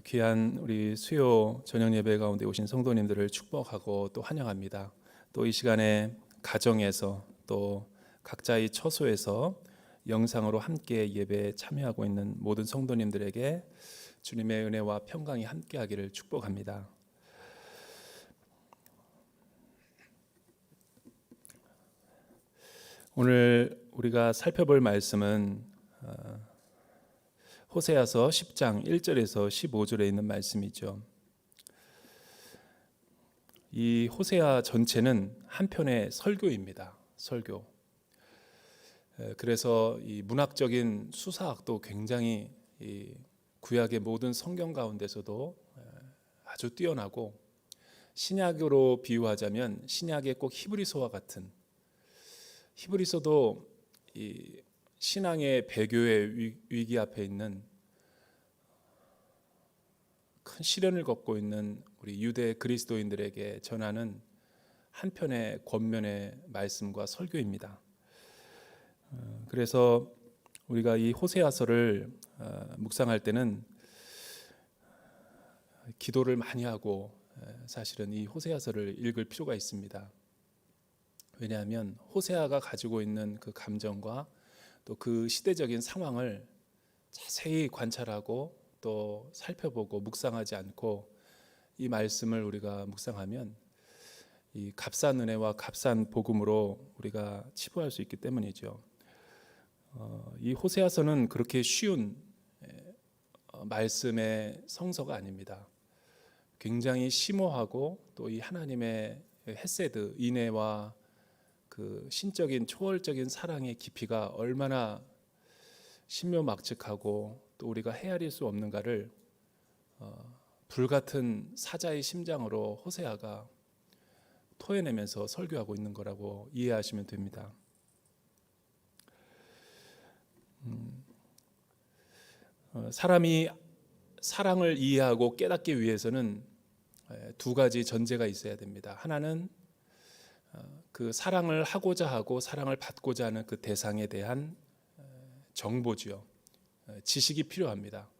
귀한 우리 수요 저녁 예배 가운데 오신 성도님들을 축복하고 또 환영합니다. 또 이 시간에 가정에서 또 각자의 처소에서 영상으로 함께 예배에 참여하고 있는 모든 성도님들에게 주님의 은혜와 평강이 함께하기를 축복합니다. 오늘 우리가 살펴볼 말씀은 호세아서 10장 1절에서 15절에 있는 말씀이죠. 이 호세아 전체는 한편의 설교입니다. 설교. 그래서 이 문학적인 수사학도 굉장히 이 구약의 모든 성경 가운데서도 아주 뛰어나고, 신약으로 비유하자면 신약의 꼭 히브리서와 같은, 히브리서도 이 신앙의 배교의 위기 앞에 있는 큰 시련을 겪고 있는 우리 유대 그리스도인들에게 전하는 한편의 권면의 말씀과 설교입니다. 그래서 우리가 이 호세아서를 묵상할 때는 기도를 많이 하고 사실은 이 호세아서를 읽을 필요가 있습니다. 왜냐하면 호세아가 가지고 있는 그 감정과 또 그 시대적인 상황을 자세히 관찰하고 또 살펴보고 묵상하지 않고 이 말씀을 우리가 묵상하면 이 값싼 은혜와 값싼 복음으로 우리가 치부할 수 있기 때문이죠. 이 호세아서는 그렇게 쉬운 말씀의 성서가 아닙니다. 굉장히 심오하고 또 이 하나님의 헤세드, 인애와 그 신적인 초월적인 사랑의 깊이가 얼마나 신묘막측하고 또 우리가 헤아릴 수 없는가를 불같은 사자의 심장으로 호세아가 토해내면서 설교하고 있는 거라고 이해하시면 됩니다. 사람이 사랑을 이해하고 깨닫기 위해서는 두 가지 전제가 있어야 됩니다. 하나는 그 사랑을 하고자 하고 사랑을 받고자 하는 그 대상에 대한 정보지요. 지식이 필요합니다.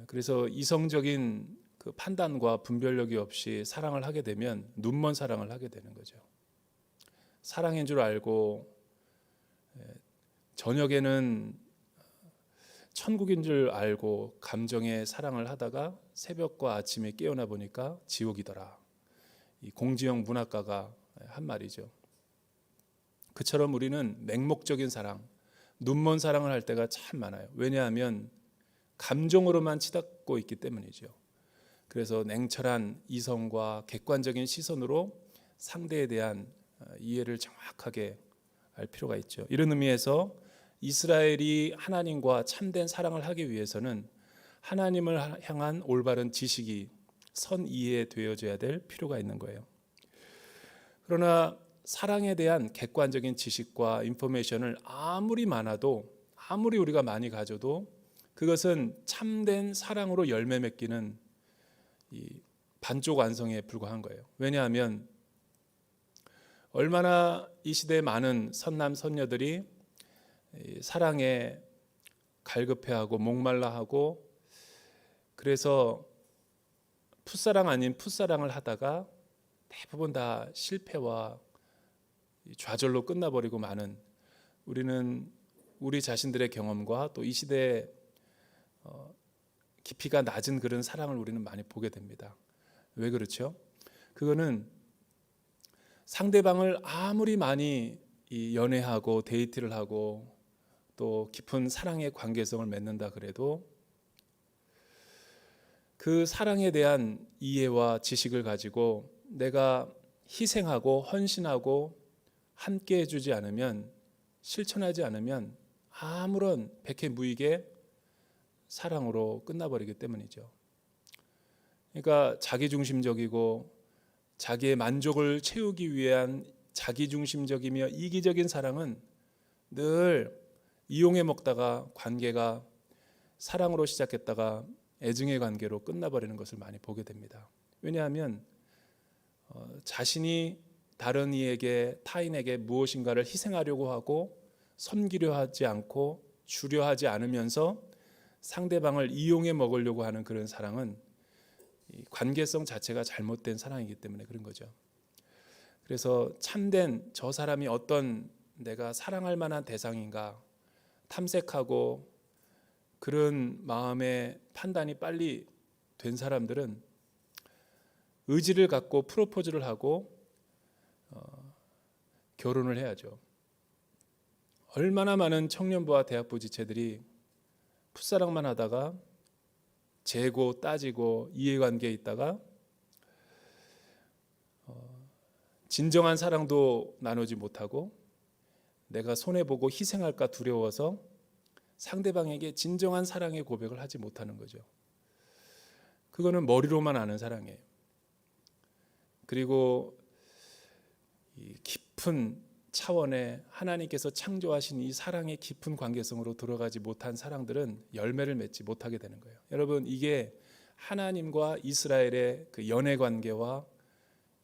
그래서 이성적인 그 판단과 분별력이 없이 사랑을 하게 되면 눈먼 사랑을 하게 되는 거죠. 사랑인 줄 알고 저녁에는 천국인 줄 알고 감정의 사랑을 하다가 새벽과 아침에 깨어나 보니까 지옥이더라. 이 공지영 문학가가 한 말이죠. 그처럼 우리는 맹목적인 사랑, 눈먼 사랑을 할 때가 참 많아요. 왜냐하면 감정으로만 치닫고 있기 때문이죠. 그래서 냉철한 이성과 객관적인 시선으로 상대에 대한 이해를 정확하게 알 필요가 있죠. 이런 의미에서 이스라엘이 하나님과 참된 사랑을 하기 위해서는 하나님을 향한 올바른 지식이 선 이해되어져야 될 필요가 있는 거예요. 그러나 사랑에 대한 객관적인 지식과 인포메이션을 아무리 많아도, 아무리 우리가 많이 가져도 그것은 참된 사랑으로 열매 맺기는 이 반쪽 완성에 불과한 거예요. 왜냐하면 얼마나 이 시대의 많은 선남 선녀들이 사랑에 갈급해하고 목말라하고, 그래서 풋사랑 아닌 풋사랑을 하다가 대부분 다 실패와 좌절로 끝나버리고 많은, 우리는 우리 자신들의 경험과 또 이 시대의 깊이가 낮은 그런 사랑을 우리는 많이 보게 됩니다. 왜 그렇죠? 그거는 상대방을 아무리 많이 연애하고 데이트를 하고 또 깊은 사랑의 관계성을 맺는다 그래도 그 사랑에 대한 이해와 지식을 가지고 내가 희생하고 헌신하고 함께 해주지 않으면, 실천하지 않으면 아무런 백해무익의 사랑으로 끝나버리기 때문이죠. 그러니까 자기중심적이고 자기의 만족을 채우기 위한 자기중심적이며 이기적인 사랑은 늘 이용해 먹다가 관계가 사랑으로 시작했다가 애증의 관계로 끝나버리는 것을 많이 보게 됩니다. 왜냐하면 자신이 다른 이에게, 타인에게 무엇인가를 희생하려고 하고 섬기려 하지 않고 주려 하지 않으면서 상대방을 이용해 먹으려고 하는 그런 사랑은 이 관계성 자체가 잘못된 사랑이기 때문에 그런 거죠. 그래서 참된 저 사람이 어떤 내가 사랑할 만한 대상인가 탐색하고 그런 마음의 판단이 빨리 된 사람들은 의지를 갖고 프로포즈를 하고 결혼을 해야죠. 얼마나 많은 청년부와 대학부 지체들이 풋사랑만 하다가 재고 따지고 이해관계에 있다가 진정한 사랑도 나누지 못하고 내가 손해보고 희생할까 두려워서 상대방에게 진정한 사랑의 고백을 하지 못하는 거죠. 그거는 머리로만 아는 사랑이에요. 그리고 이 깊은 차원의 하나님께서 창조하신 이 사랑의 깊은 관계성으로 들어가지 못한 사랑들은 열매를 맺지 못하게 되는 거예요. 여러분, 이게 하나님과 이스라엘의 그 연애 관계와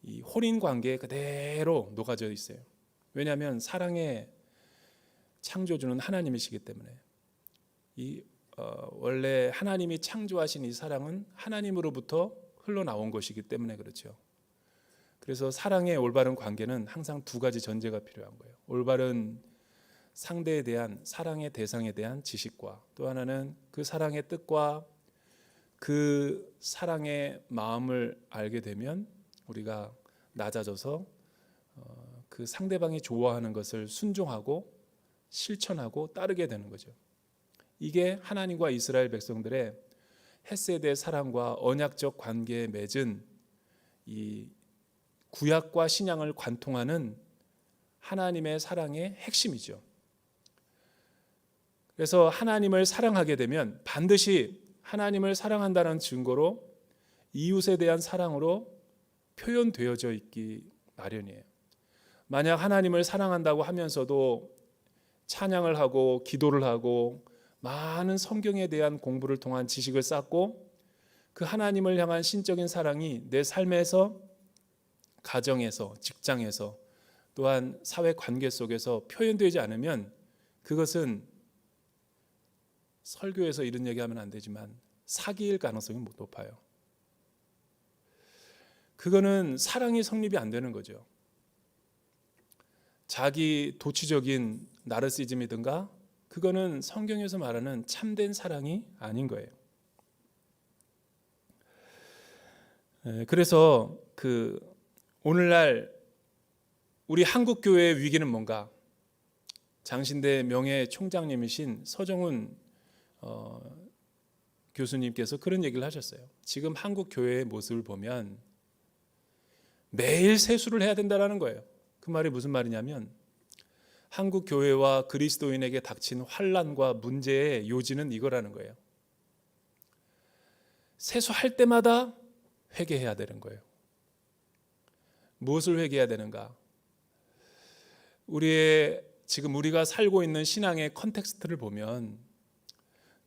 이 혼인 관계에 그대로 녹아져 있어요. 왜냐하면 사랑의 창조주는 하나님이시기 때문에 원래 하나님이 창조하신 이 사랑은 하나님으로부터 흘러나온 것이기 때문에 그렇죠. 그래서 사랑의 올바른 관계는 항상 두 가지 전제가 필요한 거예요. 올바른 상대에 대한 사랑의 대상에 대한 지식과 또 하나는 그 사랑의 뜻과 그 사랑의 마음을 알게 되면 우리가 낮아져서 그 상대방이 좋아하는 것을 순종하고 실천하고 따르게 되는 거죠. 이게 하나님과 이스라엘 백성들의 헤세드의 사랑과 언약적 관계에 맺은 이 구약과 신약을 관통하는 하나님의 사랑의 핵심이죠. 그래서 하나님을 사랑하게 되면 반드시 하나님을 사랑한다는 증거로 이웃에 대한 사랑으로 표현되어져 있기 마련이에요. 만약 하나님을 사랑한다고 하면서도 찬양을 하고 기도를 하고 많은 성경에 대한 공부를 통한 지식을 쌓고 그 하나님을 향한 신적인 사랑이 내 삶에서 가정에서 직장에서 또한 사회 관계 속에서 표현되지 않으면 그것은 설교에서 이런 얘기하면 안 되지만 사기일 가능성이 높아요. 그거는 사랑이 성립이 안 되는 거죠. 자기 도취적인 나르시즘이든가 그거는 성경에서 말하는 참된 사랑이 아닌 거예요. 그래서 오늘날 우리 한국 교회의 위기는 뭔가? 장신대 명예 총장님이신 서정훈 교수님께서 그런 얘기를 하셨어요. 지금 한국 교회의 모습을 보면 매일 세수를 해야 된다는 거예요. 그 말이 무슨 말이냐면 한국 교회와 그리스도인에게 닥친 환난과 문제의 요지는 이거라는 거예요. 세수할 때마다 회개해야 되는 거예요. 무엇을 회개해야 되는가? 지금 우리가 살고 있는 신앙의 컨텍스트를 보면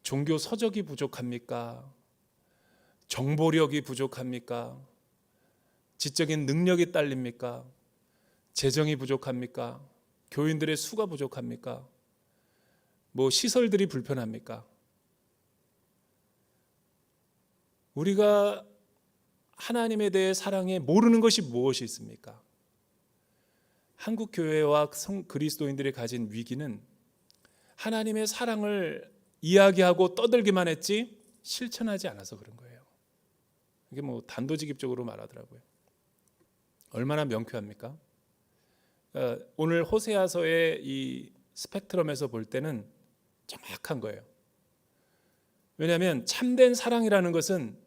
종교 서적이 부족합니까? 정보력이 부족합니까? 지적인 능력이 딸립니까? 재정이 부족합니까? 교인들의 수가 부족합니까? 시설들이 불편합니까? 우리가 하나님에 대해 사랑해 모르는 것이 무엇이 있습니까? 한국 교회와 그리스도인들이 가진 위기는 하나님의 사랑을 이야기하고 떠들기만 했지 실천하지 않아서 그런 거예요. 이게 단도직입적으로 말하더라고요. 얼마나 명쾌합니까? 오늘 호세아서의 이 스펙트럼에서 볼 때는 정확한 거예요. 왜냐하면 참된 사랑이라는 것은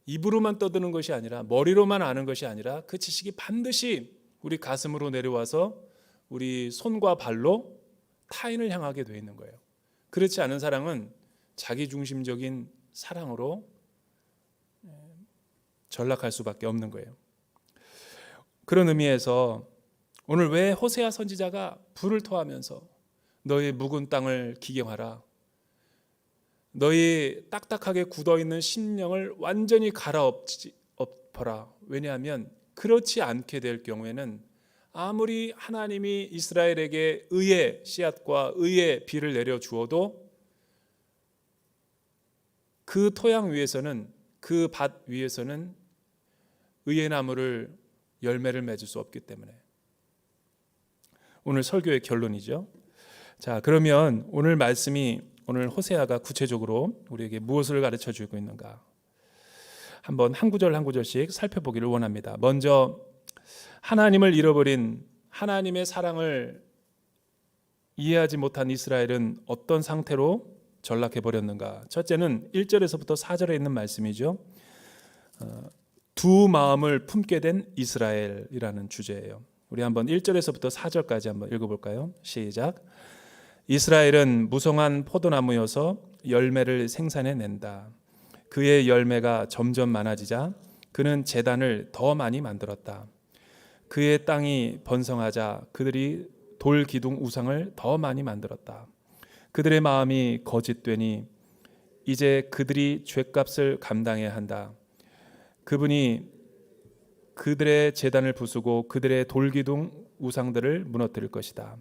입으로만 떠드는 것이 아니라 머리로만 아는 것이 아니라 그 지식이 반드시 우리 가슴으로 내려와서 우리 손과 발로 타인을 향하게 되어 있는 거예요. 그렇지 않은 사랑은 자기중심적인 사랑으로 전락할 수밖에 없는 거예요. 그런 의미에서 오늘 왜 호세아 선지자가 불을 토하면서 너희 묵은 땅을 기경하라, 너희 딱딱하게 굳어있는 심령을 완전히 갈아엎어라. 왜냐하면 그렇지 않게 될 경우에는 아무리 하나님이 이스라엘에게 의의 씨앗과 의의 비를 내려주어도 그 토양 위에서는, 그 밭 위에서는 의의 나무를 열매를 맺을 수 없기 때문에. 오늘 설교의 결론이죠. 자, 그러면 오늘 말씀이, 오늘 호세아가 구체적으로 우리에게 무엇을 가르쳐 주고 있는가? 한번 한 구절 한 구절씩 살펴보기를 원합니다. 먼저 하나님을 잃어버린, 하나님의 사랑을 이해하지 못한 이스라엘은 어떤 상태로 전락해 버렸는가? 첫째는 1절에서부터 4절에 있는 말씀이죠. 두 마음을 품게 된 이스라엘이라는 주제예요. 우리 한번 1절에서부터 4절까지 한번 읽어볼까요? 시작. 이스라엘은 무성한 포도나무여서 열매를 생산해낸다. 그의 열매가 점점 많아지자 그는 제단을 더 많이 만들었다. 그의 땅이 번성하자 그들이 돌 기둥 우상을 더 많이 만들었다. 그들의 마음이 거짓되니 이제 그들이 죗값을 감당해야 한다. 그분이 그들의 제단을 부수고 그들의 돌기둥 우상들을 무너뜨릴 것이다.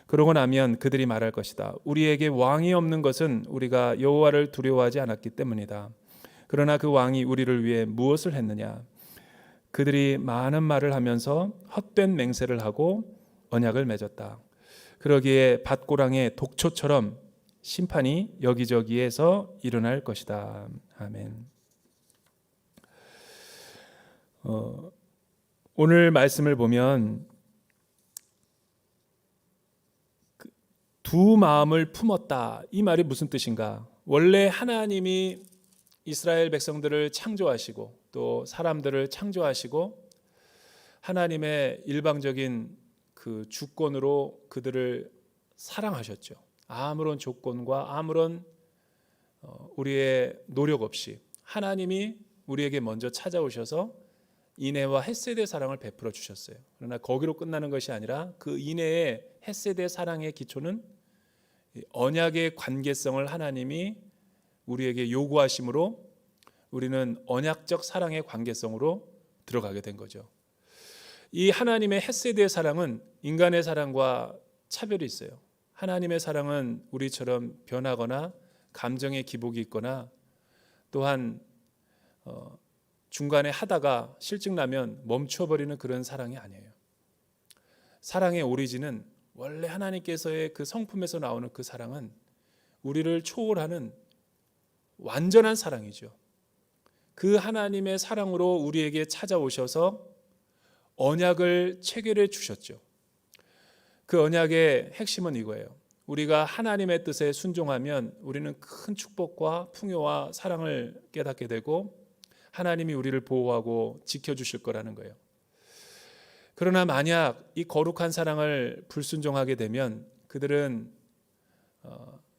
그러고 나면 그들이 말할 것이다. 우리에게 왕이 없는 것은 우리가 여호와를 두려워하지 않았기 때문이다. 그러나 그 왕이 우리를 위해 무엇을 했느냐? 그들이 많은 말을 하면서 헛된 맹세를 하고 언약을 맺었다. 그러기에 밭고랑의 독초처럼 심판이 여기저기에서 일어날 것이다. 아멘. 오늘 말씀을 보면 두 마음을 품었다. 이 말이 무슨 뜻인가? 원래 하나님이 이스라엘 백성들을 창조하시고 또 사람들을 창조하시고 하나님의 일방적인 그 주권으로 그들을 사랑하셨죠. 아무런 조건과 아무런 우리의 노력 없이 하나님이 우리에게 먼저 찾아오셔서 인애와 헷세대 사랑을 베풀어 주셨어요. 그러나 거기로 끝나는 것이 아니라 그 인애의 헷세대 사랑의 기초는 언약의 관계성을 하나님이 우리에게 요구하심으로 우리는 언약적 사랑의 관계성으로 들어가게 된 거죠. 이 하나님의 헷세대의 사랑은 인간의 사랑과 차별이 있어요. 하나님의 사랑은 우리처럼 변하거나 감정의 기복이 있거나 또한 중간에 하다가 실증나면 멈춰버리는 그런 사랑이 아니에요. 사랑의 오리진은 원래 하나님께서의 그 성품에서 나오는 그 사랑은 우리를 초월하는 완전한 사랑이죠. 그 하나님의 사랑으로 우리에게 찾아오셔서 언약을 체결해 주셨죠. 그 언약의 핵심은 이거예요. 우리가 하나님의 뜻에 순종하면 우리는 큰 축복과 풍요와 사랑을 깨닫게 되고 하나님이 우리를 보호하고 지켜주실 거라는 거예요. 그러나 만약 이 거룩한 사랑을 불순종하게 되면 그들은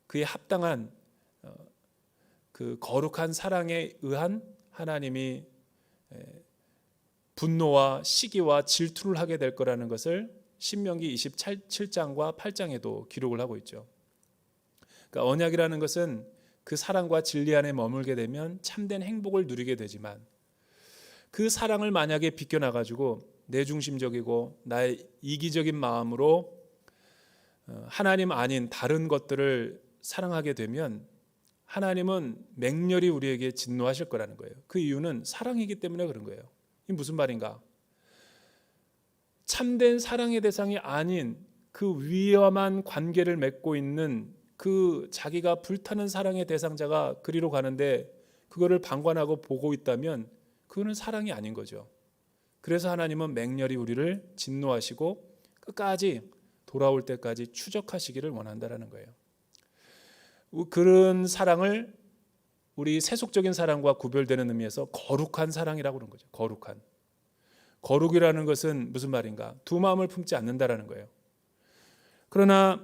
그에 합당한 그 거룩한 사랑에 의한 하나님이 분노와 시기와 질투를 하게 될 거라는 것을 신명기 27장과 8장에도 기록을 하고 있죠. 그러니까 언약이라는 것은 그 사랑과 진리 안에 머물게 되면 참된 행복을 누리게 되지만 그 사랑을 만약에 비껴나가지고 내중심적이고 나의 이기적인 마음으로 하나님 아닌 다른 것들을 사랑하게 되면 하나님은 맹렬히 우리에게 진노하실 거라는 거예요. 그 이유는 사랑이기 때문에 그런 거예요. 이게 무슨 말인가? 참된 사랑의 대상이 아닌 그 위험한 관계를 맺고 있는 그 자기가 불타는 사랑의 대상자가 그리로 가는데 그거를 방관하고 보고 있다면 그거는 사랑이 아닌 거죠. 그래서 하나님은 맹렬히 우리를 진노하시고 끝까지 돌아올 때까지 추적하시기를 원한다라는 거예요. 그런 사랑을 우리 세속적인 사랑과 구별되는 의미에서 거룩한 사랑이라고 그런 거죠. 거룩한. 거룩이라는 것은 무슨 말인가? 두 마음을 품지 않는다라는 거예요. 그러나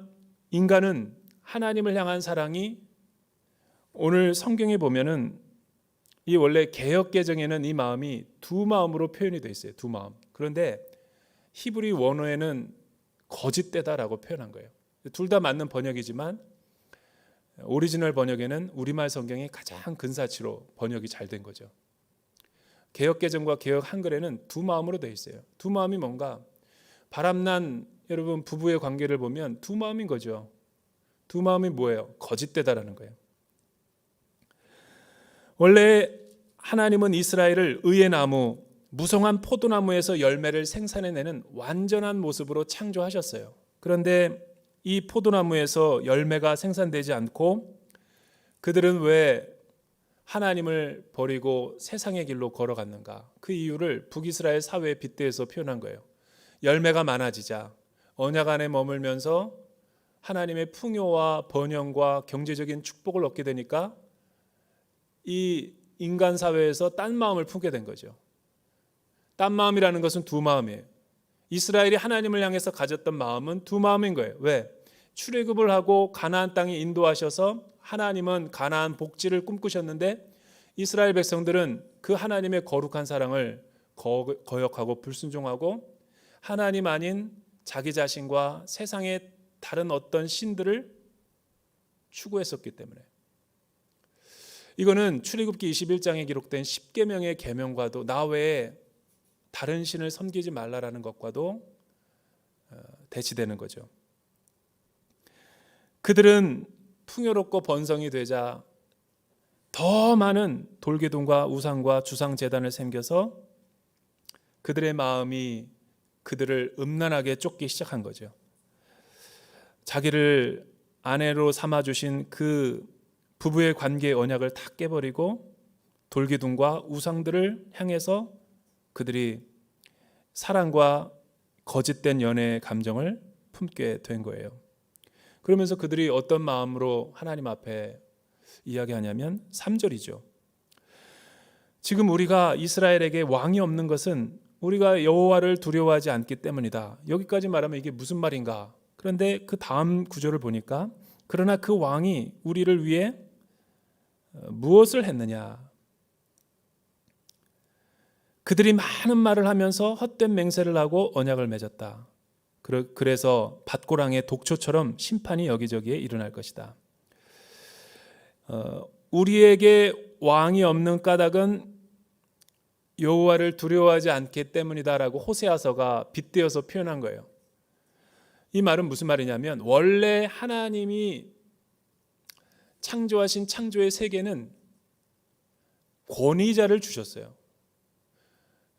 인간은 하나님을 향한 사랑이 오늘 성경에 보면은 이 원래 개역 개정에는 이 마음이 두 마음으로 표현이 되어 있어요. 두 마음. 그런데 히브리 원어에는 거짓되다라고 표현한 거예요. 둘 다 맞는 번역이지만 오리지널 번역에는 우리말 성경이 가장 근사치로 번역이 잘 된 거죠. 개역 개정과 개역 한글에는 두 마음으로 되어 있어요. 두 마음이 뭔가? 바람난 여러분 부부의 관계를 보면 두 마음인 거죠. 두 마음이 뭐예요? 거짓되다라는 거예요. 원래 하나님은 이스라엘을 의의 나무, 무성한 포도나무에서 열매를 생산해내는 완전한 모습으로 창조하셨어요. 그런데 이 포도나무에서 열매가 생산되지 않고 그들은 왜 하나님을 버리고 세상의 길로 걸어갔는가? 그 이유를 북이스라엘 사회에 빗대어서 표현한 거예요. 열매가 많아지자 언약 안에 머물면서 하나님의 풍요와 번영과 경제적인 축복을 얻게 되니까 이 인간 사회에서 딴 마음을 품게 된 거죠. 딴 마음이라는 것은 두 마음이에요. 이스라엘이 하나님을 향해서 가졌던 마음은 두 마음인 거예요. 왜? 출애굽을 하고 가나안 땅에 인도하셔서 하나님은 가나안 복지를 꿈꾸셨는데 이스라엘 백성들은 그 하나님의 거룩한 사랑을 거역하고 불순종하고 하나님 아닌 자기 자신과 세상의 다른 어떤 신들을 추구했었기 때문에 이거는 출애굽기 21장에 기록된 10계명의 계명과도 나 외에 다른 신을 섬기지 말라라는 것과도 대치되는 거죠. 그들은 풍요롭고 번성이 되자 더 많은 돌기둥과 우상과 주상 제단을 섬겨서 그들의 마음이 그들을 음란하게 쫓기 시작한 거죠. 자기를 아내로 삼아주신 그 부부의 관계의 언약을 다 깨버리고 돌기둥과 우상들을 향해서 그들이 사랑과 거짓된 연애의 감정을 품게 된 거예요. 그러면서 그들이 어떤 마음으로 하나님 앞에 이야기하냐면 3절이죠. 지금 우리가 이스라엘에게 왕이 없는 것은 우리가 여호와를 두려워하지 않기 때문이다. 여기까지 말하면 이게 무슨 말인가? 그런데 그 다음 구절을 보니까 그러나 그 왕이 우리를 위해 무엇을 했느냐? 그들이 많은 말을 하면서 헛된 맹세를 하고 언약을 맺었다. 그래서 밭고랑의 독초처럼 심판이 여기저기에 일어날 것이다. 우리에게 왕이 없는 까닭은 여호와를 두려워하지 않기 때문이다라고 호세아서가 빗대어서 표현한 거예요. 이 말은 무슨 말이냐면 원래 하나님이 창조하신 창조의 세계는 권위자를 주셨어요.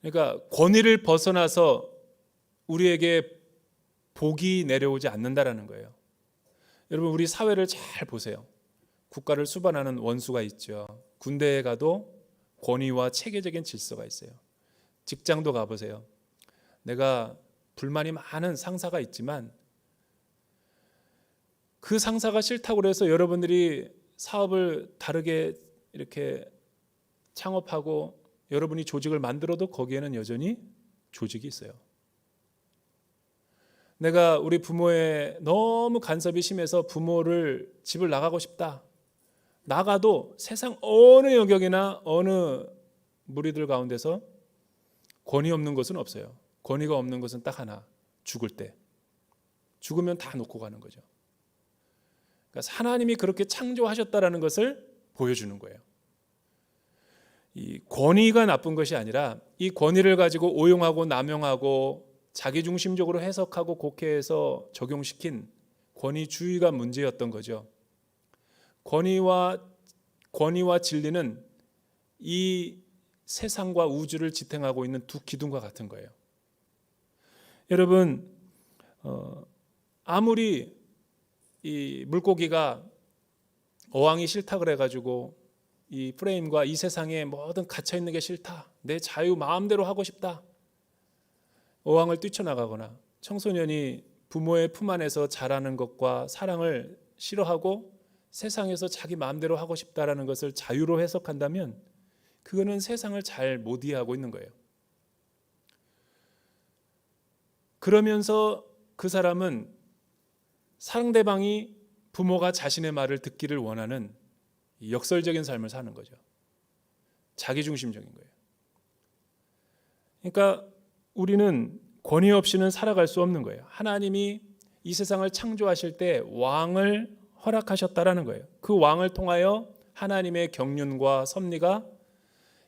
그러니까 권위를 벗어나서 우리에게 복이 내려오지 않는다라는 거예요. 여러분 우리 사회를 잘 보세요. 국가를 수반하는 원수가 있죠. 군대에 가도 권위와 체계적인 질서가 있어요. 직장도 가보세요. 내가 불만이 많은 상사가 있지만 그 상사가 싫다고 해서 여러분들이 사업을 다르게 이렇게 창업하고 여러분이 조직을 만들어도 거기에는 여전히 조직이 있어요. 내가 우리 부모의 너무 간섭이 심해서 부모를 집을 나가고 싶다. 나가도 세상 어느 영역이나 어느 무리들 가운데서 권위 없는 것은 없어요. 권위가 없는 것은 딱 하나, 죽을 때. 죽으면 다 놓고 가는 거죠. 그러니까 하나님이 그렇게 창조하셨다라는 것을 보여주는 거예요. 이 권위가 나쁜 것이 아니라 이 권위를 가지고 오용하고 남용하고 자기중심적으로 해석하고 곡해해서 적용시킨 권위주의가 문제였던 거죠. 권위와 진리는 이 세상과 우주를 지탱하고 있는 두 기둥과 같은 거예요. 여러분 아무리 이 물고기가 어항이 싫다 그래가지고 이 프레임과 이 세상에 뭐든 갇혀 있는 게 싫다. 내 자유 마음대로 하고 싶다. 어항을 뛰쳐나가거나 청소년이 부모의 품 안에서 자라는 것과 사랑을 싫어하고 세상에서 자기 마음대로 하고 싶다라는 것을 자유로 해석한다면 그거는 세상을 잘 못 이해하고 있는 거예요. 그러면서 그 사람은 상대방이 부모가 자신의 말을 듣기를 원하는 역설적인 삶을 사는 거죠. 자기중심적인 거예요. 그러니까 우리는 권위 없이는 살아갈 수 없는 거예요. 하나님이 이 세상을 창조하실 때 왕을 허락하셨다라는 거예요. 그 왕을 통하여 하나님의 경륜과 섭리가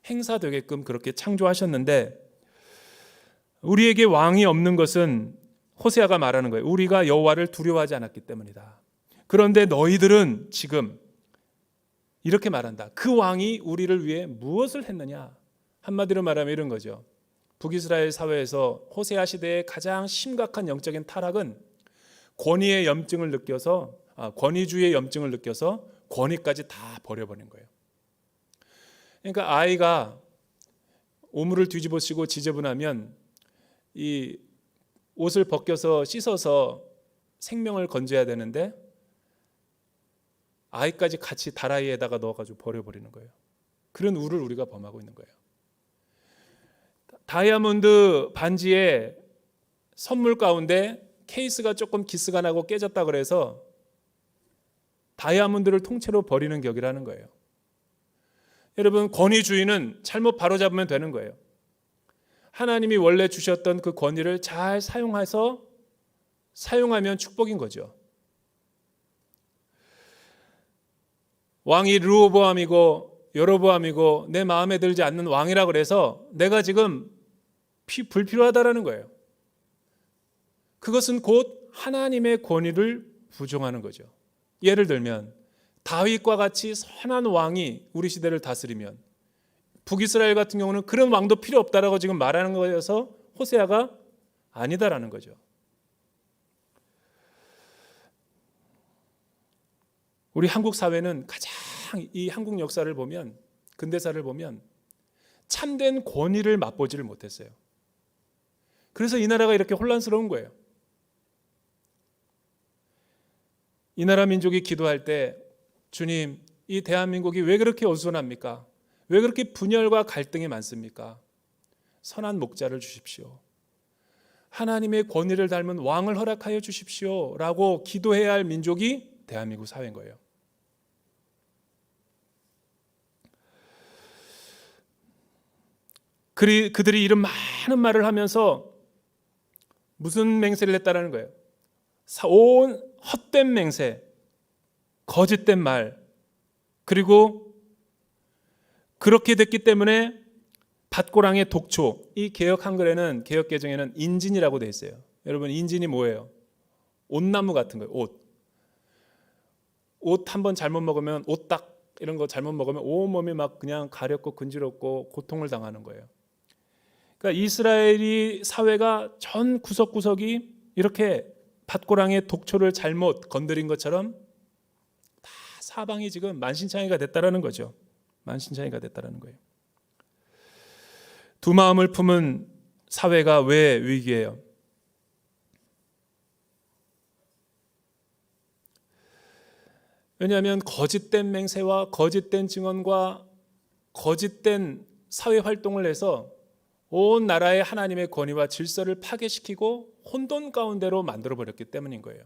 행사되게끔 그렇게 창조하셨는데 우리에게 왕이 없는 것은 호세아가 말하는 거예요. 우리가 여호와를 두려워하지 않았기 때문이다. 그런데 너희들은 지금 이렇게 말한다. 그 왕이 우리를 위해 무엇을 했느냐? 한마디로 말하면 이런 거죠. 북이스라엘 사회에서 호세아 시대의 가장 심각한 영적인 타락은 권위의 염증을 느껴서 권위주의의 염증을 느껴서 권위까지 다 버려버린 거예요. 그러니까 아이가 오물을 뒤집어쓰고 지저분하면 이 옷을 벗겨서 씻어서 생명을 건져야 되는데 아이까지 같이 다라이에다가 넣어가지고 버려버리는 거예요. 그런 우를 우리가 범하고 있는 거예요. 다이아몬드 반지에 선물 가운데 케이스가 조금 기스가 나고 깨졌다 그래서 다이아몬드를 통째로 버리는 격이라는 거예요. 여러분, 권위주의는 잘못 바로잡으면 되는 거예요. 하나님이 원래 주셨던 그 권위를 잘 사용하면 축복인 거죠. 왕이 르호보암이고 여로보암이고 내 마음에 들지 않는 왕이라 그래서 내가 지금 불필요하다라는 거예요. 그것은 곧 하나님의 권위를 부정하는 거죠. 예를 들면 다윗과 같이 선한 왕이 우리 시대를 다스리면 북이스라엘 같은 경우는 그런 왕도 필요 없다라고 지금 말하는 거여서 호세아가 아니다라는 거죠. 우리 한국 사회는 가장 이 한국 역사를 보면, 근대사를 보면 참된 권위를 맛보지를 못했어요. 그래서 이 나라가 이렇게 혼란스러운 거예요. 이 나라 민족이 기도할 때 주님, 이 대한민국이 왜 그렇게 어수선합니까? 왜 그렇게 분열과 갈등이 많습니까? 선한 목자를 주십시오. 하나님의 권위를 닮은 왕을 허락하여 주십시오 라고 기도해야 할 민족이 대한민국 사회인 거예요. 그들이 이런 많은 말을 하면서 무슨 맹세를 했다라는 거예요? 온 헛된 맹세, 거짓된 말, 그리고 그렇게 됐기 때문에 밭고랑의 독초, 이 개역 한글에는, 개역 개정에는 인진이라고 되어 있어요. 여러분, 인진이 뭐예요? 옷나무 같은 거예요. 옷 한 번 잘못 먹으면, 옷딱 이런 거 잘못 먹으면 온몸이 막 그냥 가렵고 근지럽고 고통을 당하는 거예요. 그러니까 이스라엘이 사회가 전 구석구석이 이렇게 밭고랑의 독초를 잘못 건드린 것처럼 다 사방이 지금 만신창이가 됐다라는 거죠. 만신창이가 됐다라는 거예요. 두 마음을 품은 사회가 왜 위기예요? 왜냐하면 거짓된 맹세와 거짓된 증언과 거짓된 사회 활동을 해서 온 나라의 하나님의 권위와 질서를 파괴시키고 혼돈 가운데로 만들어버렸기 때문인 거예요.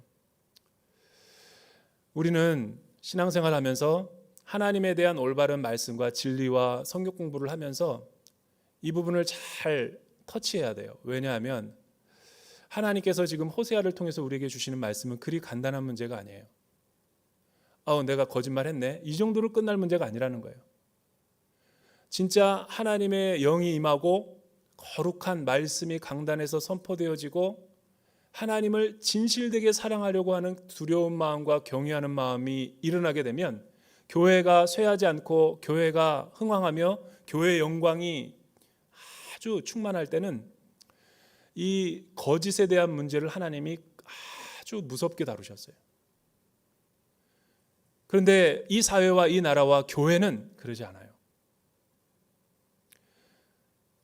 우리는 신앙생활하면서 하나님에 대한 올바른 말씀과 진리와 성경 공부를 하면서 이 부분을 잘 터치해야 돼요. 왜냐하면 하나님께서 지금 호세아를 통해서 우리에게 주시는 말씀은 그리 간단한 문제가 아니에요. 내가 거짓말했네, 이 정도로 끝날 문제가 아니라는 거예요. 진짜 하나님의 영이 임하고 거룩한 말씀이 강단에서 선포되어지고 하나님을 진실되게 사랑하려고 하는 두려운 마음과 경외하는 마음이 일어나게 되면 교회가 쇠하지 않고 교회가 흥왕하며 교회의 영광이 아주 충만할 때는 이 거짓에 대한 문제를 하나님이 아주 무섭게 다루셨어요. 그런데 이 사회와 이 나라와 교회는 그러지 않아요.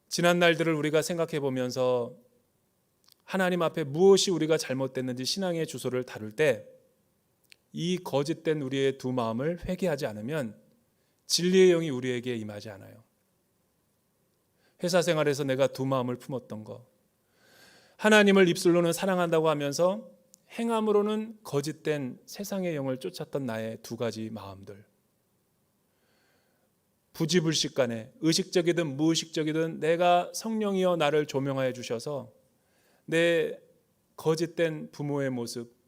지난 날들을 우리가 생각해 보면서 하나님 앞에 무엇이 우리가 잘못됐는지 신앙의 주소를 다룰 때 이 거짓된 우리의 두 마음을 회개하지 않으면 진리의 영이 우리에게 임하지 않아요. 회사 생활에서 내가 두 마음을 품었던 거, 하나님을 입술로는 사랑한다고 하면서 행함으로는 거짓된 세상의 영을 쫓았던 나의 두 가지 마음들, 부지불식간에 의식적이든 무의식적이든 내가 성령이여 나를 조명하여 주셔서 내 거짓된 부모의 모습,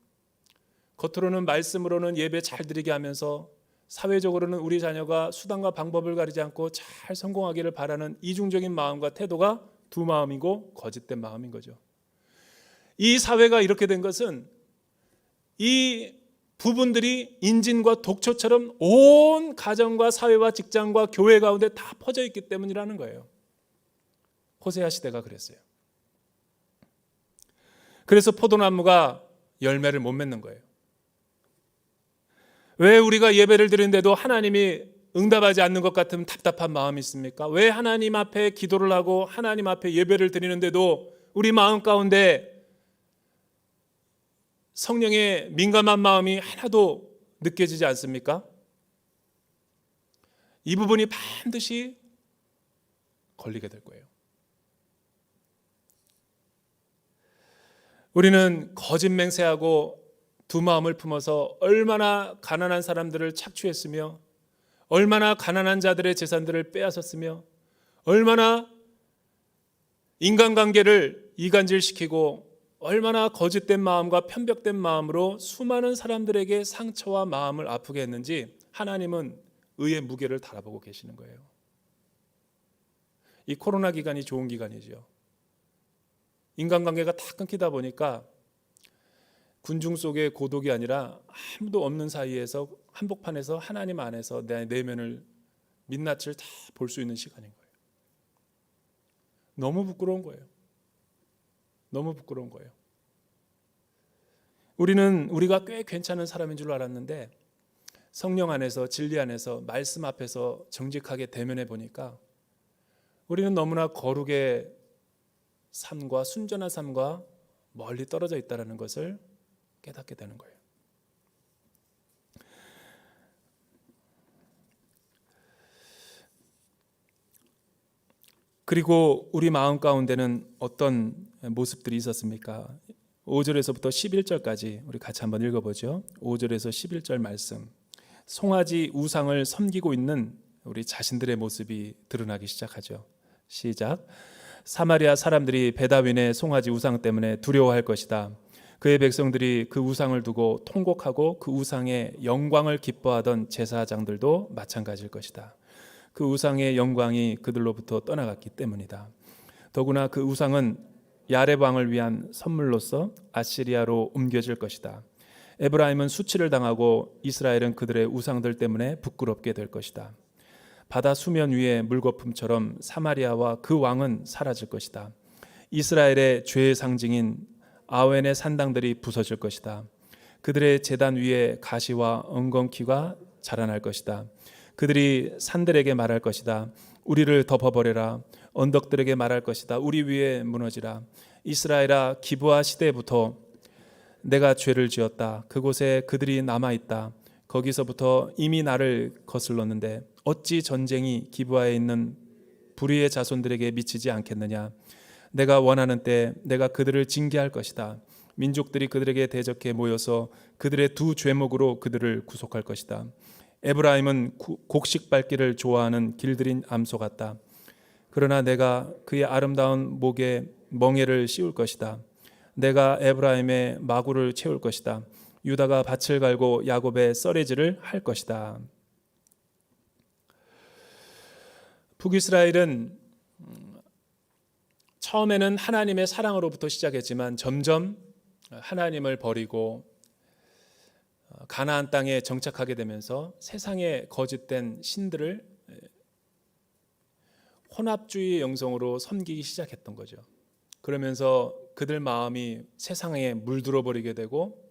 겉으로는 말씀으로는 예배 잘 드리게 하면서 사회적으로는 우리 자녀가 수단과 방법을 가리지 않고 잘 성공하기를 바라는 이중적인 마음과 태도가 두 마음이고 거짓된 마음인 거죠. 이 사회가 이렇게 된 것은 이 부분들이 인진과 독초처럼 온 가정과 사회와 직장과 교회 가운데 다 퍼져 있기 때문이라는 거예요. 호세아 시대가 그랬어요. 그래서 포도나무가 열매를 못 맺는 거예요. 왜 우리가 예배를 드리는데도 하나님이 응답하지 않는 것 같으면 답답한 마음이 있습니까? 왜 하나님 앞에 기도를 하고 하나님 앞에 예배를 드리는데도 우리 마음 가운데 성령의 민감한 마음이 하나도 느껴지지 않습니까? 이 부분이 반드시 걸리게 될 거예요. 우리는 거짓 맹세하고 두 마음을 품어서 얼마나 가난한 사람들을 착취했으며 얼마나 가난한 자들의 재산들을 빼앗았으며 얼마나 인간관계를 이간질시키고 얼마나 거짓된 마음과 편벽된 마음으로 수많은 사람들에게 상처와 마음을 아프게 했는지 하나님은 의의 무게를 달아보고 계시는 거예요. 이 코로나 기간이 좋은 기간이죠. 인간관계가 다 끊기다 보니까 군중 속의 고독이 아니라 아무도 없는 사이에서 한복판에서 하나님 안에서 내 내면을 민낯을 다 볼 수 있는 시간인 거예요. 너무 부끄러운 거예요. 너무 부끄러운 거예요. 우리가 꽤 괜찮은 사람인 줄 알았는데 성령 안에서 진리 안에서 말씀 앞에서 정직하게 대면해 보니까 우리는 너무나 거룩의 삶과 순전한 삶과 멀리 떨어져 있다는 것을 깨닫게 되는 거예요. 그리고 우리 마음 가운데는 어떤 모습들이 있었습니까? 5절에서부터 11절까지 우리 같이 한번 읽어보죠. 5절에서 11절 말씀. 송아지 우상을 섬기고 있는 우리 자신들의 모습이 드러나기 시작하죠. 시작. 사마리아 사람들이 베다윈의 송아지 우상 때문에 두려워할 것이다. 그의 백성들이 그 우상을 두고 통곡하고 그 우상의 영광을 기뻐하던 제사장들도 마찬가지일 것이다. 그 우상의 영광이 그들로부터 떠나갔기 때문이다. 더구나 그 우상은 야렙 왕을 위한 선물로서 아시리아로 옮겨질 것이다. 에브라임은 수치를 당하고 이스라엘은 그들의 우상들 때문에 부끄럽게 될 것이다. 바다 수면 위의 물거품처럼 사마리아와 그 왕은 사라질 것이다. 이스라엘의 죄의 상징인 아웬의 산당들이 부서질 것이다. 그들의 제단 위에 가시와 엉겅퀴가 자라날 것이다. 그들이 산들에게 말할 것이다. 우리를 덮어버려라. 언덕들에게 말할 것이다. 우리 위에 무너지라. 이스라엘아, 기브아 시대부터 내가 죄를 지었다. 그곳에 그들이 남아있다. 거기서부터 이미 나를 거슬렀는데 어찌 전쟁이 기브아에 있는 불의의 자손들에게 미치지 않겠느냐. 내가 원하는 때 내가 그들을 징계할 것이다. 민족들이 그들에게 대적해 모여서 그들의 두 죄목으로 그들을 구속할 것이다. 에브라임은 곡식 밟기를 좋아하는 길들인 암소 같다. 그러나 내가 그의 아름다운 목에 멍에를 씌울 것이다. 내가 에브라임의 마구를 채울 것이다. 유다가 밭을 갈고 야곱의 썰매질을 할 것이다. 북이스라엘은 처음에는 하나님의 사랑으로부터 시작했지만 점점 하나님을 버리고 가나안 땅에 정착하게 되면서 세상의 거짓된 신들을 혼합주의의 영성으로 섬기기 시작했던 거죠. 그러면서 그들 마음이 세상에 물들어 버리게 되고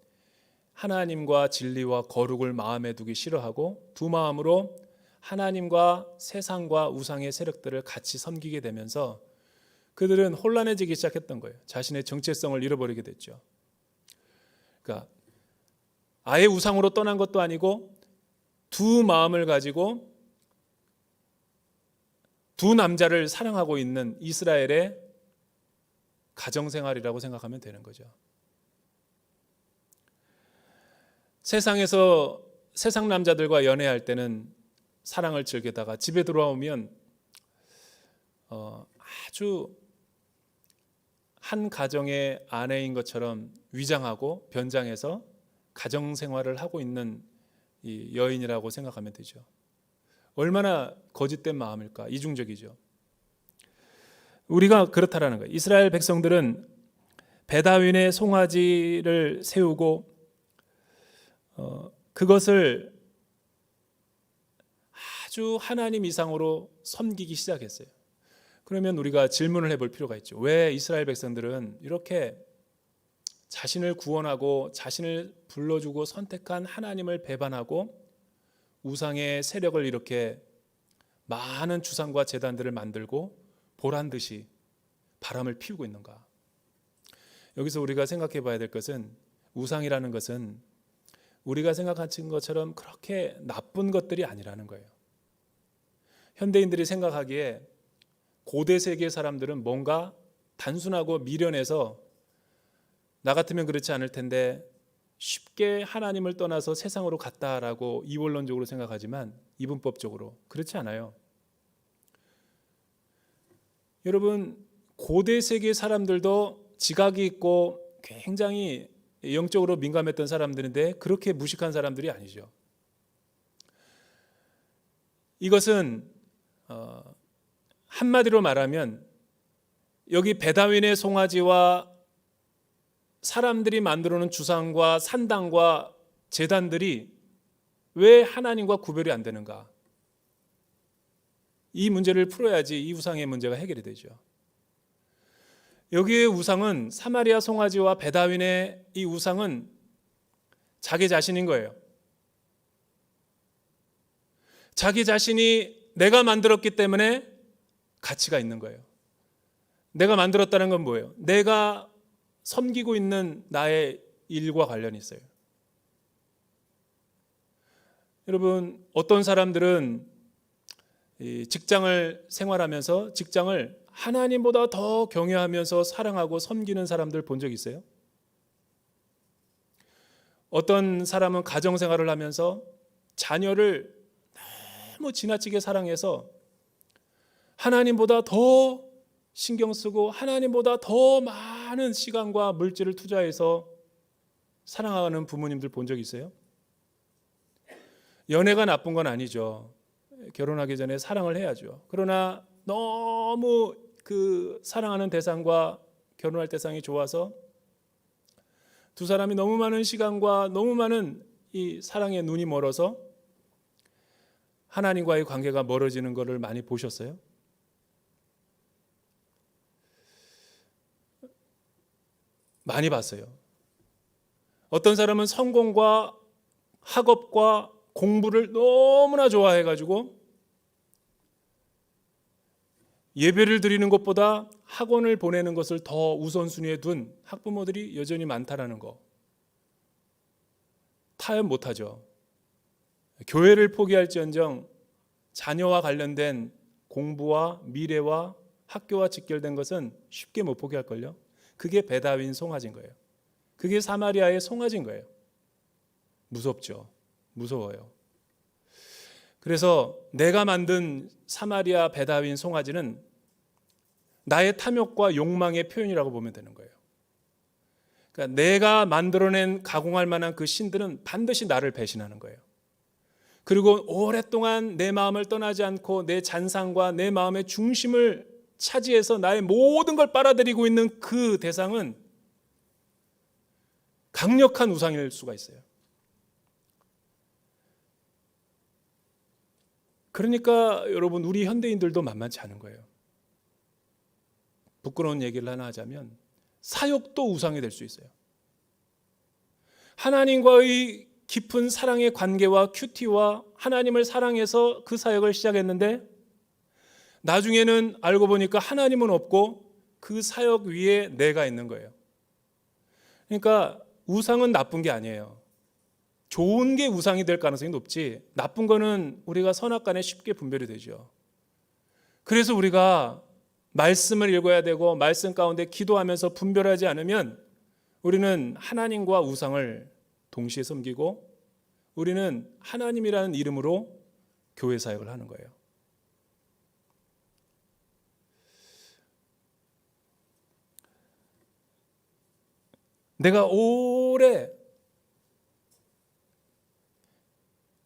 하나님과 진리와 거룩을 마음에 두기 싫어하고 두 마음으로 하나님과 세상과 우상의 세력들을 같이 섬기게 되면서 그들은 혼란해지기 시작했던 거예요. 자신의 정체성을 잃어버리게 됐죠. 그러니까 아예 우상으로 떠난 것도 아니고 두 마음을 가지고 두 남자를 사랑하고 있는 이스라엘의 가정생활이라고 생각하면 되는 거죠. 세상에서 세상 남자들과 연애할 때는 사랑을 즐기다가 집에 들어오면 아주 한 가정의 아내인 것처럼 위장하고 변장해서 가정생활을 하고 있는 이 여인이라고 생각하면 되죠. 얼마나 거짓된 마음일까? 이중적이죠. 우리가 그렇다라는 거예요. 이스라엘 백성들은 베다윈의 송아지를 세우고 그것을 아주 하나님 이상으로 섬기기 시작했어요. 그러면 우리가 질문을 해볼 필요가 있죠. 왜 이스라엘 백성들은 이렇게 자신을 구원하고 자신을 불러주고 선택한 하나님을 배반하고 우상의 세력을 이렇게 많은 주상과 제단들을 만들고 보란듯이 바람을 피우고 있는가? 여기서 우리가 생각해 봐야 될 것은 우상이라는 것은 우리가 생각하는 것처럼 그렇게 나쁜 것들이 아니라는 거예요. 현대인들이 생각하기에 고대 세계 사람들은 뭔가 단순하고 미련해서 나 같으면 그렇지 않을 텐데 쉽게 하나님을 떠나서 세상으로 갔다라고 이원론적으로 생각하지만 이분법적으로 그렇지 않아요. 여러분, 고대 세계 사람들도 지각이 있고 굉장히 영적으로 민감했던 사람들인데 그렇게 무식한 사람들이 아니죠. 이것은 한마디로 말하면 여기 베다윈의 송아지와 사람들이 만들어 놓은 주상과 산당과 제단들이 왜 하나님과 구별이 안 되는가? 이 문제를 풀어야지 이 우상의 문제가 해결이 되죠. 여기의 우상은 사마리아 송아지와 베다윈의 이 우상은 자기 자신인 거예요. 자기 자신이 내가 만들었기 때문에 가치가 있는 거예요. 내가 만들었다는 건 뭐예요? 내가 섬기고 있는 나의 일과 관련이 있어요. 여러분, 어떤 사람들은 직장을 생활하면서 직장을 하나님보다 더 경외하면서 사랑하고 섬기는 사람들 본 적 있어요? 어떤 사람은 가정생활을 하면서 자녀를 너무 지나치게 사랑해서 하나님보다 더 신경 쓰고 하나님보다 더 많은 시간과 물질을 투자해서 사랑하는 부모님들 본 적 있어요? 연애가 나쁜 건 아니죠. 결혼하기 전에 사랑을 해야죠. 그러나 너무 그 사랑하는 대상과 결혼할 대상이 좋아서 두 사람이 너무 많은 시간과 너무 많은 이 사랑에 눈이 멀어서 하나님과의 관계가 멀어지는 것을 많이 보셨어요? 많이 봤어요. 어떤 사람은 성공과 학업과 공부를 너무나 좋아해가지고 예배를 드리는 것보다 학원을 보내는 것을 더 우선순위에 둔 학부모들이 여전히 많다라는 거. 타협 못하죠. 교회를 포기할지언정 자녀와 관련된 공부와 미래와 학교와 직결된 것은 쉽게 못 포기할걸요. 그게 베다윈 송아지인 거예요. 그게 사마리아의 송아지인 거예요. 무섭죠. 무서워요. 그래서 내가 만든 사마리아 베다윈 송아지는 나의 탐욕과 욕망의 표현이라고 보면 되는 거예요. 그러니까 내가 만들어낸 가공할 만한 그 신들은 반드시 나를 배신하는 거예요. 그리고 오랫동안 내 마음을 떠나지 않고 내 잔상과 내 마음의 중심을 차지해서 나의 모든 걸 빨아들이고 있는 그 대상은 강력한 우상일 수가 있어요. 그러니까 여러분, 우리 현대인들도 만만치 않은 거예요. 부끄러운 얘기를 하나 하자면 사역도 우상이 될 수 있어요. 하나님과의 깊은 사랑의 관계와 큐티와 하나님을 사랑해서 그 사역을 시작했는데 나중에는 알고 보니까 하나님은 없고 그 사역 위에 내가 있는 거예요. 그러니까 우상은 나쁜 게 아니에요. 좋은 게 우상이 될 가능성이 높지 나쁜 거는 우리가 선악간에 쉽게 분별이 되죠. 그래서 우리가 말씀을 읽어야 되고 말씀 가운데 기도하면서 분별하지 않으면 우리는 하나님과 우상을 동시에 섬기고 우리는 하나님이라는 이름으로 교회 사역을 하는 거예요. 내가 오래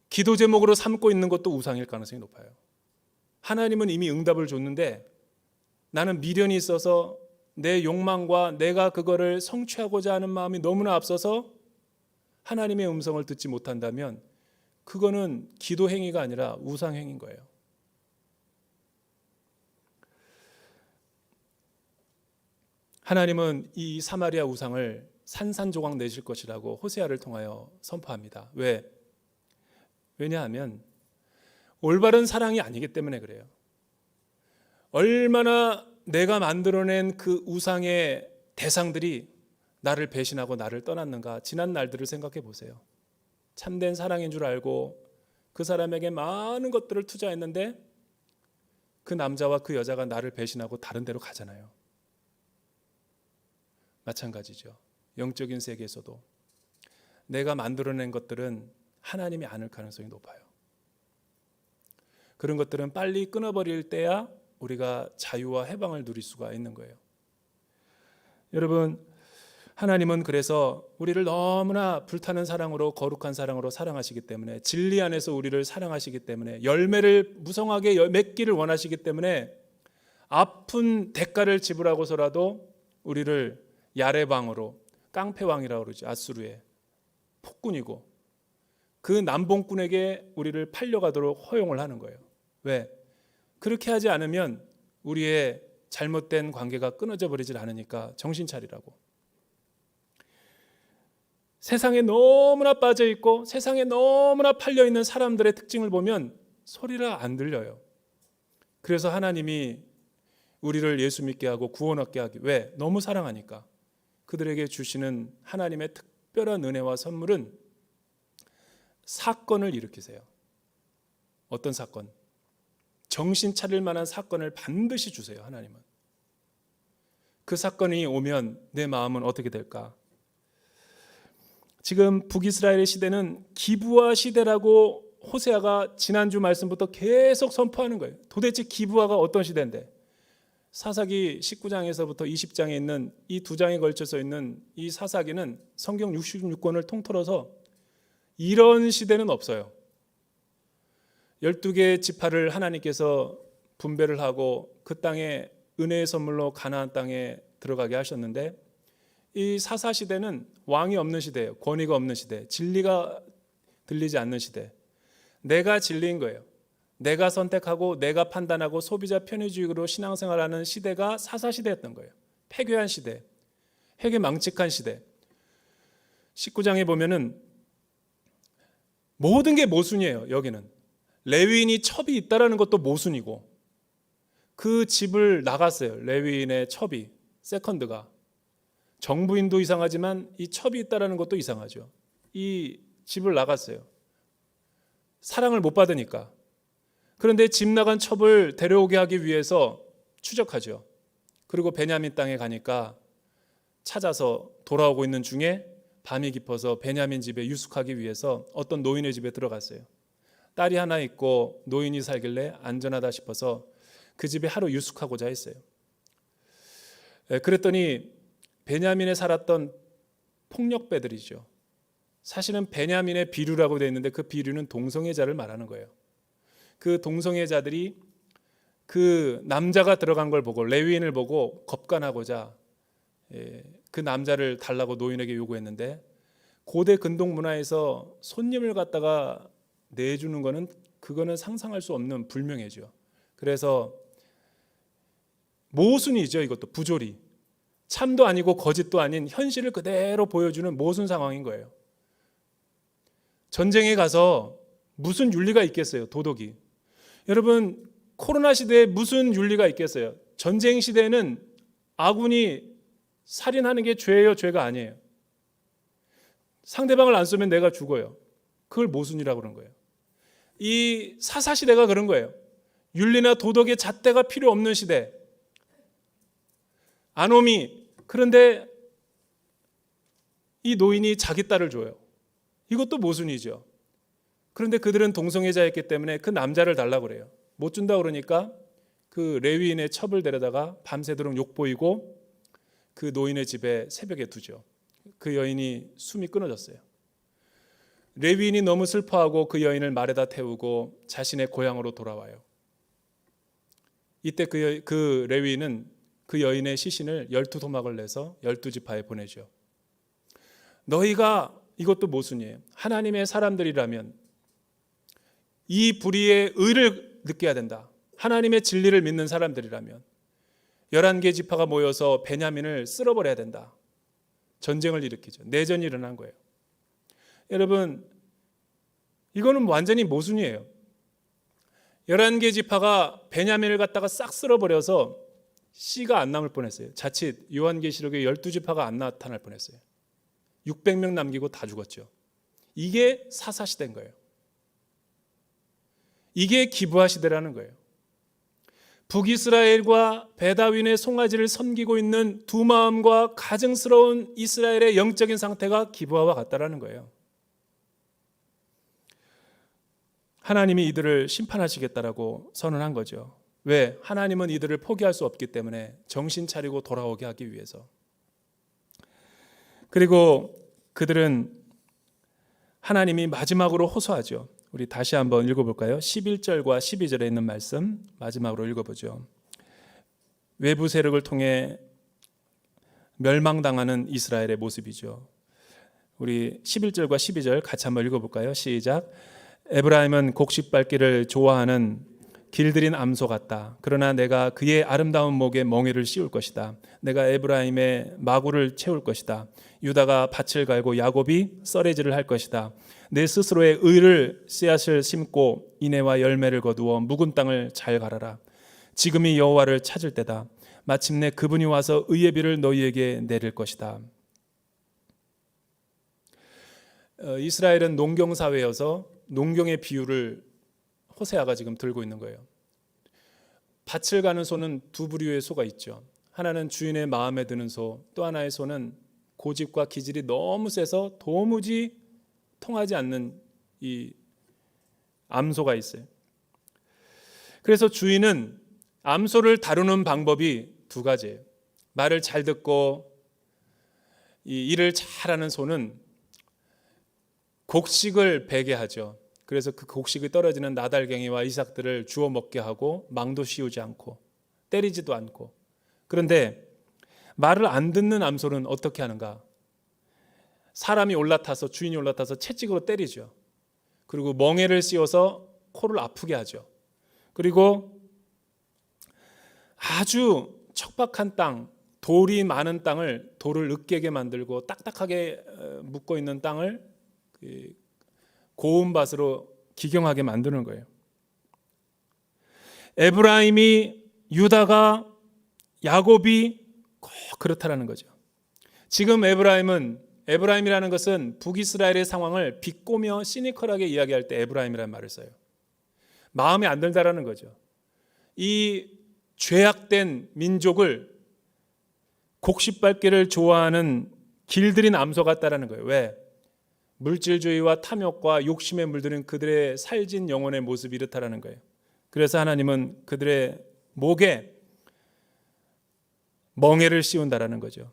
기도 제목으로 삼고 있는 것도 우상일 가능성이 높아요. 하나님은 이미 응답을 줬는데 나는 미련이 있어서 내 욕망과 내가 그거를 성취하고자 하는 마음이 너무나 앞서서 하나님의 음성을 듣지 못한다면 그거는 기도 행위가 아니라 우상 행위인 거예요. 하나님은 이 사마리아 우상을 산산조각 내실 것이라고 호세아를 통하여 선포합니다. 왜냐하면 올바른 사랑이 아니기 때문에 그래요. 얼마나 내가 만들어낸 그 우상의 대상들이 나를 배신하고 나를 떠났는가. 지난 날들을 생각해 보세요. 참된 사랑인 줄 알고 그 사람에게 많은 것들을 투자했는데 그 남자와 그 여자가 나를 배신하고 다른 데로 가잖아요. 마찬가지죠. 영적인 세계에서도 내가 만들어낸 것들은 하나님이 않을 가능성이 높아요. 그런 것들은 빨리 끊어버릴 때야 우리가 자유와 해방을 누릴 수가 있는 거예요. 여러분, 하나님은 그래서 우리를 너무나 불타는 사랑으로, 거룩한 사랑으로 사랑하시기 때문에, 진리 안에서 우리를 사랑하시기 때문에, 열매를 무성하게 맺기를 원하시기 때문에 아픈 대가를 지불하고서라도 우리를 야레방으로, 깡패왕이라고 그러죠. 아수르의 폭군이고 그 남봉꾼에게 우리를 팔려가도록 허용을 하는 거예요. 왜? 그렇게 하지 않으면 우리의 잘못된 관계가 끊어져 버리질 않으니까 정신 차리라고. 세상에 너무나 빠져 있고 세상에 너무나 팔려 있는 사람들의 특징을 보면 소리가 안 들려요. 그래서 하나님이 우리를 예수 믿게 하고 구원 얻게 하기, 왜? 너무 사랑하니까. 그들에게 주시는 하나님의 특별한 은혜와 선물은 사건을 일으키세요. 어떤 사건? 정신 차릴 만한 사건을 반드시 주세요. 하나님은. 그 사건이 오면 내 마음은 어떻게 될까? 지금 북이스라엘의 시대는 기브아 시대라고 호세아가 지난주 말씀부터 계속 선포하는 거예요. 도대체 기브아가 어떤 시대인데? 사사기 19장에서부터 20장에 있는 이 두 장에 걸쳐서 있는 이 사사기는 성경 66권을 통틀어서 이런 시대는 없어요. 12개의 지파를 하나님께서 분배를 하고 그 땅에 은혜의 선물로 가나안 땅에 들어가게 하셨는데, 이 사사 시대는 왕이 없는 시대예요. 권위가 없는 시대, 진리가 들리지 않는 시대. 내가 진리인 거예요. 내가 선택하고 내가 판단하고 소비자 편의주의로 신앙생활하는 시대가 사사시대였던 거예요. 폐교한 시대, 회개망측한 시대. 19장에 보면은 모든 게 모순이에요. 여기는 레위인이 첩이 있다라는 것도 모순이고, 그 집을 나갔어요. 레위인의 첩이, 세컨드가. 정부인도 이상하지만 이 첩이 있다라는 것도 이상하죠. 이 집을 나갔어요. 사랑을 못 받으니까. 그런데 집 나간 첩을 데려오게 하기 위해서 추적하죠. 그리고 베냐민 땅에 가니까 찾아서 돌아오고 있는 중에 밤이 깊어서 베냐민 집에 유숙하기 위해서 어떤 노인의 집에 들어갔어요. 딸이 하나 있고 노인이 살길래 안전하다 싶어서 그 집에 하루 유숙하고자 했어요. 그랬더니 베냐민에 살았던 폭력배들이죠. 사실은 베냐민의 비류라고 되어 있는데 그 비류는 동성애자를 말하는 거예요. 그 동성애자들이 그 남자가 들어간 걸 보고, 레위인을 보고 겁간하고자 그 남자를 달라고 노인에게 요구했는데, 고대 근동 문화에서 손님을 갖다가 내주는 거는, 그거는 상상할 수 없는 불명예죠. 그래서 모순이죠. 이것도 부조리, 참도 아니고 거짓도 아닌 현실을 그대로 보여주는 모순 상황인 거예요. 전쟁에 가서 무슨 윤리가 있겠어요? 도덕이. 여러분, 코로나 시대에 무슨 윤리가 있겠어요? 전쟁 시대에는 아군이 살인하는 게 죄예요, 죄가 아니에요? 상대방을 안 쏘면 내가 죽어요. 그걸 모순이라고 그런 거예요. 이 사사 시대가 그런 거예요. 윤리나 도덕의 잣대가 필요 없는 시대. 아노미. 그런데 이 노인이 자기 딸을 줘요. 이것도 모순이죠. 그런데 그들은 동성애자였기 때문에 그 남자를 달라고 그래요. 못 준다 그러니까 그 레위인의 첩을 데려다가 밤새도록 욕보이고 그 노인의 집에 새벽에 두죠. 그 여인이 숨이 끊어졌어요. 레위인이 너무 슬퍼하고 그 여인을 말에다 태우고 자신의 고향으로 돌아와요. 이때 그 레위인은 그 여인의 시신을 12토막을 내서 12지파에 보내죠. 너희가 이것도 모순이에요. 하나님의 사람들이라면 이 불의의 의를 느껴야 된다. 하나님의 진리를 믿는 사람들이라면 11개 지파가 모여서 베냐민을 쓸어버려야 된다. 전쟁을 일으키죠. 내전이 일어난 거예요. 여러분, 이거는 완전히 모순이에요. 11개 지파가 베냐민을 갖다가 싹 쓸어버려서 씨가 안 남을 뻔했어요. 자칫 요한계시록에 12지파가 안 나타날 뻔했어요. 600명 남기고 다 죽었죠. 이게 사사시대인 거예요. 이게 기브아 시대라는 거예요. 북이스라엘과 베다윈의 송아지를 섬기고 있는 두 마음과 가증스러운 이스라엘의 영적인 상태가 기브아와 같다라는 거예요. 하나님이 이들을 심판하시겠다라고 선언한 거죠. 왜? 하나님은 이들을 포기할 수 없기 때문에 정신 차리고 돌아오게 하기 위해서. 그리고 그들은 하나님이 마지막으로 호소하죠. 우리 다시 한번 읽어볼까요? 11절과 12절에 있는 말씀 마지막으로 읽어보죠. 외부 세력을 통해 멸망당하는 이스라엘의 모습이죠. 우리 11절과 12절 같이 한번 읽어볼까요? 시작. 에브라임은 곡식 밟기를 좋아하는 길들인 암소 같다. 그러나 내가 그의 아름다운 목에 멍에를 씌울 것이다. 내가 에브라임의 마구를 채울 것이다. 유다가 밭을 갈고 야곱이 썰매질을 할 것이다. 내 스스로의 의를 씨앗을 심고 인애와 열매를 거두어 묵은 땅을 잘 갈아라. 지금이 여호와를 찾을 때다. 마침내 그분이 와서 의의 비를 너희에게 내릴 것이다. 이스라엘은 농경사회여서 농경의 비유를 호세아가 지금 들고 있는 거예요. 밭을 가는 소는 두 부류의 소가 있죠. 하나는 주인의 마음에 드는 소, 또 하나의 소는 고집과 기질이 너무 세서 도무지 통하지 않는 이 암소가 있어요. 그래서 주인은 암소를 다루는 방법이 두 가지예요. 말을 잘 듣고 이 일을 잘하는 소는 곡식을 베게 하죠. 그래서 그 곡식이 떨어지는 나달갱이와 이삭들을 주워 먹게 하고 망도 씌우지 않고 때리지도 않고. 그런데 말을 안 듣는 암소는 어떻게 하는가? 사람이 올라타서 주인이 올라타서 채찍으로 때리죠. 그리고 멍에를 씌워서 코를 아프게 하죠. 그리고 아주 척박한 땅, 돌이 많은 땅을 돌을 으깨게 만들고 딱딱하게 묶어 있는 땅을 고운 밭으로 기경하게 만드는 거예요. 에브라임이, 유다가, 야곱이 꼭 그렇다라는 거죠. 지금 에브라임이라는 것은 북이스라엘의 상황을 비꼬며 시니컬하게 이야기할 때 에브라임이라는 말을 써요. 마음에 안 든다라는 거죠. 이 죄악된 민족을 곡식 밟기를 좋아하는 길들인 암소 같다라는 거예요. 왜? 물질주의와 탐욕과 욕심에 물드는 그들의 살진 영혼의 모습이 이렇다라는 거예요. 그래서 하나님은 그들의 목에 멍에를 씌운다라는 거죠.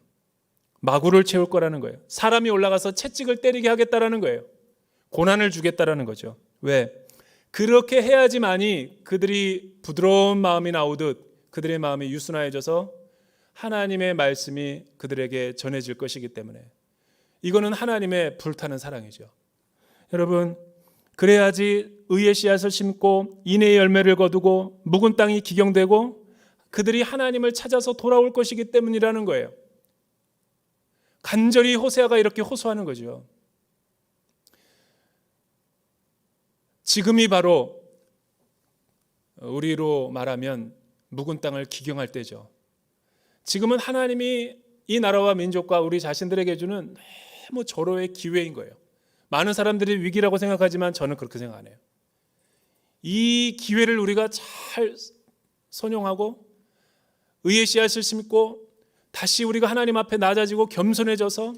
마구를 채울 거라는 거예요. 사람이 올라가서 채찍을 때리게 하겠다라는 거예요. 고난을 주겠다라는 거죠. 왜? 그렇게 해야지만이 그들이 부드러운 마음이 나오듯 그들의 마음이 유순해져서 하나님의 말씀이 그들에게 전해질 것이기 때문에 이거는 하나님의 불타는 사랑이죠. 여러분, 그래야지 의의 씨앗을 심고 인애의 열매를 거두고 묵은 땅이 기경되고 그들이 하나님을 찾아서 돌아올 것이기 때문이라는 거예요. 간절히 호세아가 이렇게 호소하는 거죠. 지금이 바로 우리로 말하면 묵은 땅을 기경할 때죠. 지금은 하나님이 이 나라와 민족과 우리 자신들에게 주는 너무 절호의 기회인 거예요. 많은 사람들이 위기라고 생각하지만 저는 그렇게 생각 안 해요. 이 기회를 우리가 잘 선용하고 의의 씨앗을 심고 다시 우리가 하나님 앞에 낮아지고 겸손해져서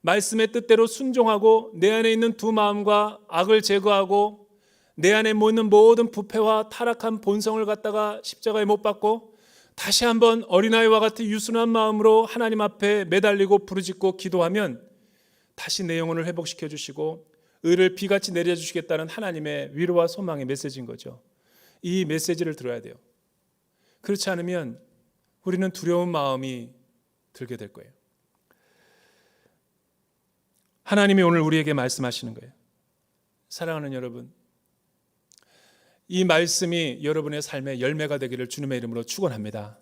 말씀의 뜻대로 순종하고 내 안에 있는 두 마음과 악을 제거하고 내 안에 있는 모든 부패와 타락한 본성을 갖다가 십자가에 못 박고 다시 한번 어린아이와 같은 유순한 마음으로 하나님 앞에 매달리고 부르짖고 기도하면 다시 내 영혼을 회복시켜 주시고 의를 비같이 내려주시겠다는 하나님의 위로와 소망의 메시지인 거죠. 이 메시지를 들어야 돼요. 그렇지 않으면 우리는 두려운 마음이 들게 될 거예요. 하나님이 오늘 우리에게 말씀하시는 거예요. 사랑하는 여러분, 이 말씀이 여러분의 삶의 열매가 되기를 주님의 이름으로 축원합니다.